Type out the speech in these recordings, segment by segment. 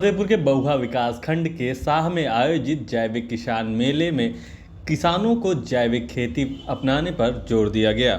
फतेहपुर के बउहा विकासखंड के साह में आयोजित जैविक किसान मेले में किसानों को जैविक खेती अपनाने पर जोर दिया गया।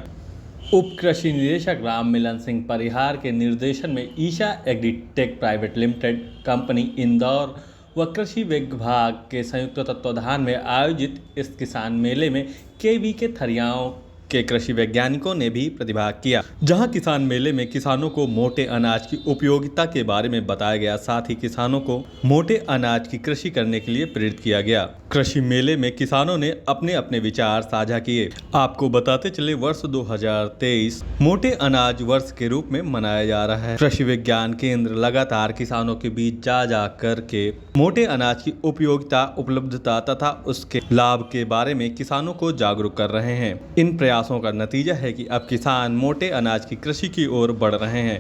उप कृषि निदेशक राम मिलन सिंह परिहार के निर्देशन में Isha Agritech private limited company Indore व कृषि विभाग के संयुक्त तत्वाधान में आयोजित इस किसान मेले में केवी के थरियाओं के कृषि वैज्ञानिकों ने भी प्रतिभाग किया, जहां किसान मेले में किसानों को मोटे अनाज की उपयोगिता के बारे में बताया गया। साथ ही किसानों को मोटे अनाज की कृषि करने के लिए प्रेरित किया गया। कृषि मेले में किसानों ने अपने अपने विचार साझा किए। आपको बताते चले, वर्ष 2023 मोटे अनाज वर्ष के रूप में मनाया जा रहा है। कृषि विज्ञान केंद्र लगातार किसानों के बीच जा करके मोटे अनाज की उपयोगिता, उपलब्धता तथा उसके लाभ के बारे में किसानों को जागरूक कर रहे हैं। इन प्रयासों का नतीजा है कि अब किसान मोटे अनाज की कृषि की ओर बढ़ रहे हैं।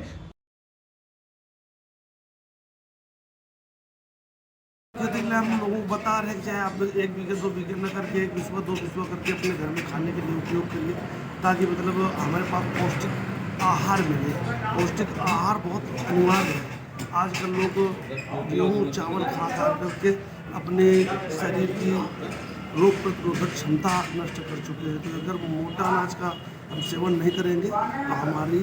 खेती के लिए हम लोगों को बता रहे हैं, चाहे आप 1 बीघे 2 बीघे न करके 1 बिस्वा 2 बिस्वा करके अपने घर में खाने के लिए उपयोग करिए, ताकि मतलब हमारे पास पौष्टिक आहार मिले। पौष्टिक आहार बहुत अनिवार्य है। आजकल लोग गेहूँ चावल खा करके अपने शरीर की रोग प्रतिरोधक क्षमता नष्ट कर चुके हैं। तो अगर मोटा अनाज का हम सेवन नहीं करेंगे तो हमारी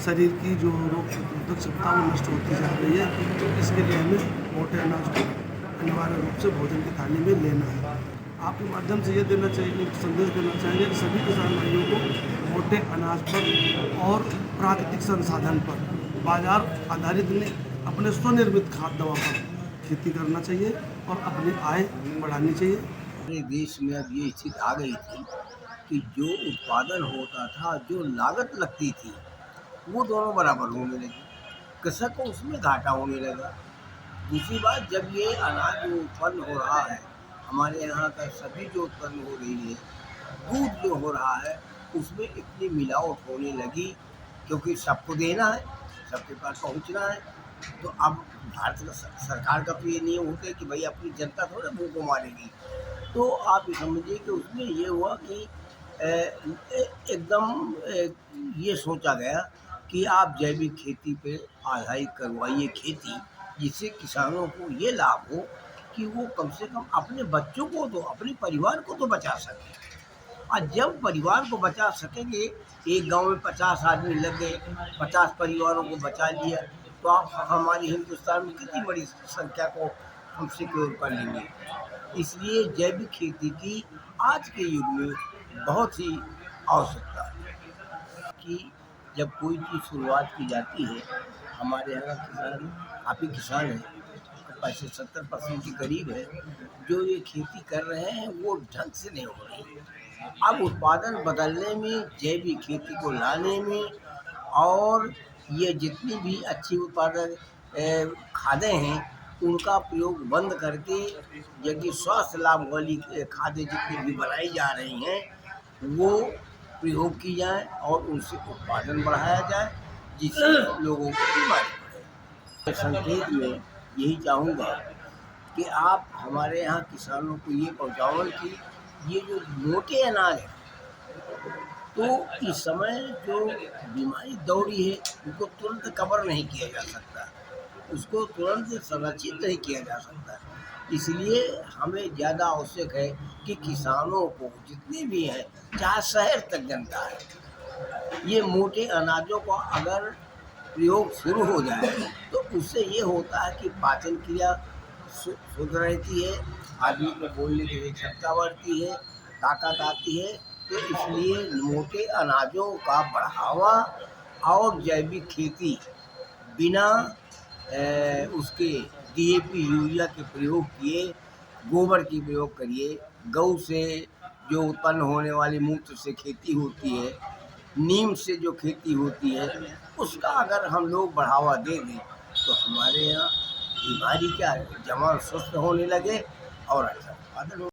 शरीर की जो रोग प्रतिरोधक क्षमता वो नष्ट होती जा रही है। तो इसके लिए हमें मोटे अनाज को अनिवार्य रूप से भोजन की थाली में लेना है। आपके माध्यम से ये देना चाहिए, संदेश देना चाहिए कि सभी किसान भाइयों को मोटे अनाज पर और प्राकृतिक संसाधन पर, बाजार आधारित नहीं, अपने स्वनिर्मित खाद दवा पर खेती करना चाहिए और अपनी आय बढ़ानी चाहिए। पूरे देश में अब ये स्थिति आ गई थी कि जो उत्पादन होता था, जो लागत लगती थी, वो दोनों बराबर होने लगी। कृषक को उसमें घाटा होने लगा। दूसरी बात, जब ये अनाज जो उत्पन्न हो रहा है, हमारे यहाँ का सब्जी जो उत्पन्न हो रही है, दूध जो हो रहा है, उसमें इतनी मिलावट होने लगी, क्योंकि सबको देना है, सबके पास पहुँचना है। तो अब भारत सरकार का तो ये नियम होता है कि भाई अपनी जनता थोड़ा भूख को मारेगी। तो आप ये समझिए कि उसमें ये हुआ कि एकदम ये सोचा गया कि आप जैविक खेती पे आधारित करवाइए खेती, जिससे किसानों को ये लाभ हो कि वो कम से कम अपने बच्चों को तो, अपने परिवार को तो बचा सकें। और जब परिवार को बचा सकेंगे, एक गांव में 50 आदमी लग गए, 50 परिवारों को बचा लिया, तो आप हमारे हिंदुस्तान में कितनी बड़ी संख्या को हम सिक्योर कर लेंगे। इसलिए जैविक खेती की आज के युग में बहुत ही आवश्यकता है कि जब कोई चीज़ शुरुआत की जाती है, हमारे यहाँ किसान काफ़ी किसान हैं, 65-70% के करीब है जो ये खेती कर रहे हैं, वो ढंग से नहीं हो रही। अब उत्पादन बदलने में, जैविक खेती को लाने में, और ये जितनी भी अच्छी उत्पादन खादें हैं, उनका प्रयोग बंद करके यदि स्वास्थ्य लाभ वाली खादें जितनी भी बनाई जा रही हैं, वो प्रयोग की जाए और उनसे उत्पादन बढ़ाया जाए, जिससे लोगों को बीमारी बढ़े। संकेत में यही चाहूँगा कि आप हमारे यहाँ किसानों को ये पहुँचाओ कि ये जो मोटे अनाज है, तो इस समय जो बीमारी दौड़ी है, उनको तुरंत कवर नहीं किया जा सकता, उसको तुरंत संरक्षित नहीं किया जा सकता। इसलिए हमें ज़्यादा आवश्यक है कि किसानों को जितने भी हैं, चाहे शहर तक जनता है, ये मोटे अनाजों का अगर प्रयोग शुरू हो जाए तो उससे ये होता है कि पाचन क्रिया शुद्ध रहती है, आदमी को बोलने की क्षमता बढ़ती है, ताकत आती है। तो इसलिए मोटे अनाजों का बढ़ावा और जैविक खेती बिना उसके डीएपी यूरिया के प्रयोग किए, गोबर की प्रयोग करिए, गौ से जो उत्पन्न होने वाली मूत्र से खेती होती है, नीम से जो खेती होती है, उसका अगर हम लोग बढ़ावा दे दें तो हमारे यहाँ बीमारी क्या है, जवान स्वस्थ होने लगे और अच्छा उत्पादन हो।